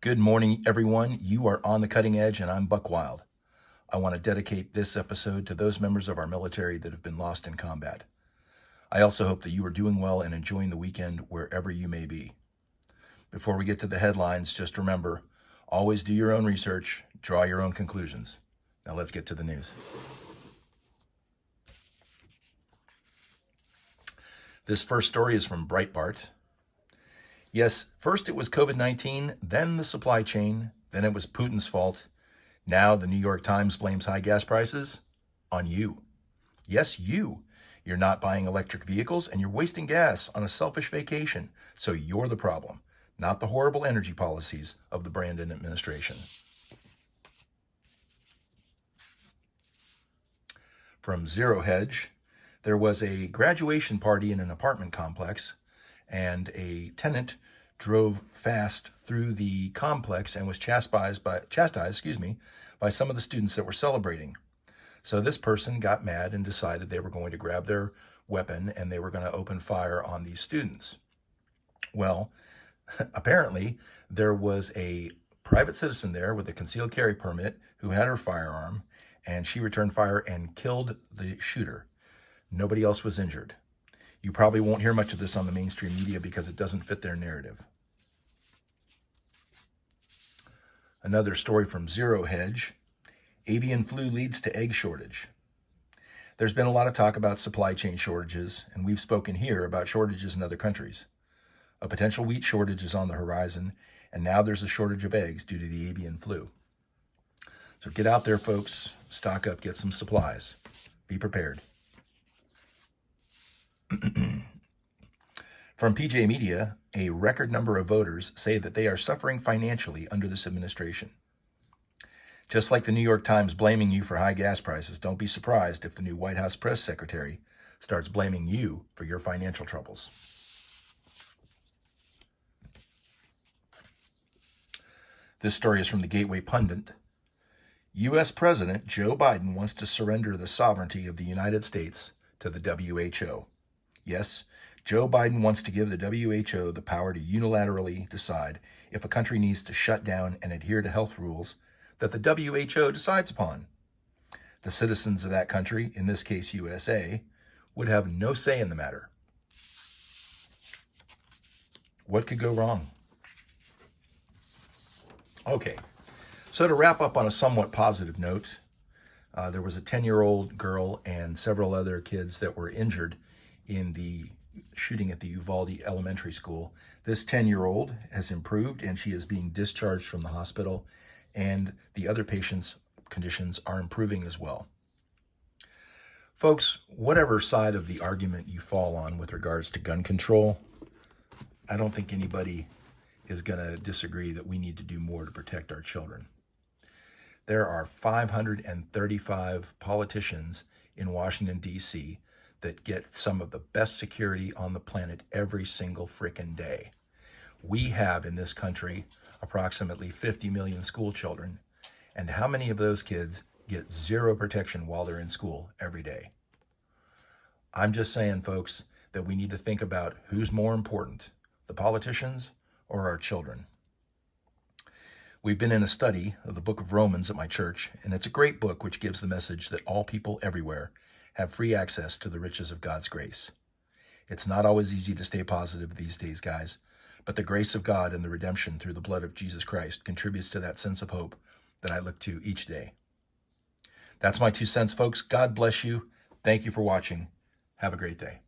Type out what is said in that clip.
Good morning, everyone. You are on the cutting edge, and I'm Buck Wild. I want to dedicate this episode to those members of our military that have been lost in combat. I also hope that you are doing well and enjoying the weekend wherever you may be. Before we get to the headlines, just remember, always do your own research, draw your own conclusions. Now let's get to the news. This first story is from Breitbart. Yes, first it was COVID-19, then the supply chain, then it was Putin's fault. Now the New York Times blames high gas prices on you. Yes, you. You're not buying electric vehicles and you're wasting gas on a selfish vacation. So you're the problem, not the horrible energy policies of the Brandon administration. From Zero Hedge, there was a graduation party in an apartment complex, and a tenant drove fast through the complex and was chastised by some of the students that were celebrating. So this person got mad and decided they were going to grab their weapon and they were going to open fire on these students. Well, apparently there was a private citizen there with a concealed carry permit who had her firearm, and she returned fire and killed the shooter. Nobody else was injured. You probably won't hear much of this on the mainstream media because it doesn't fit their narrative. Another story from Zero Hedge. Avian flu leads to egg shortage. There's been a lot of talk about supply chain shortages, and we've spoken here about shortages in other countries. A potential wheat shortage is on the horizon, and now there's a shortage of eggs due to the avian flu. So get out there, folks. Stock up, get some supplies. Be prepared. From PJ Media, a record number of voters say that they are suffering financially under this administration. Just like the New York Times blaming you for high gas prices, don't be surprised if the new White House press secretary starts blaming you for your financial troubles. This story is from the Gateway Pundit. U.S. President Joe Biden wants to surrender the sovereignty of the United States to the WHO. Yes, Joe Biden wants to give the WHO the power to unilaterally decide if a country needs to shut down and adhere to health rules that the WHO decides upon. The citizens of that country, in this case USA, would have no say in the matter. What could go wrong? Okay, so to wrap up on a somewhat positive note, there was a 10-year-old girl and several other kids that were injured in the shooting at the Uvalde Elementary School. This 10-year-old has improved and she is being discharged from the hospital, and the other patients' conditions are improving as well. Folks, whatever side of the argument you fall on with regards to gun control, I don't think anybody is going to disagree that we need to do more to protect our children. There are 535 politicians in Washington, D.C. that get some of the best security on the planet every single frickin' day. We have in this country approximately 50 million school children, and how many of those kids get zero protection while they're in school every day? I'm just saying, folks, that we need to think about who's more important, the politicians or our children. We've been in a study of the book of Romans at my church, and it's a great book which gives the message that all people everywhere have free access to the riches of God's grace. It's not always easy to stay positive these days, guys, but the grace of God and the redemption through the blood of Jesus Christ contributes to that sense of hope that I look to each day. That's my 2 cents, folks. God bless you. Thank you for watching. Have a great day.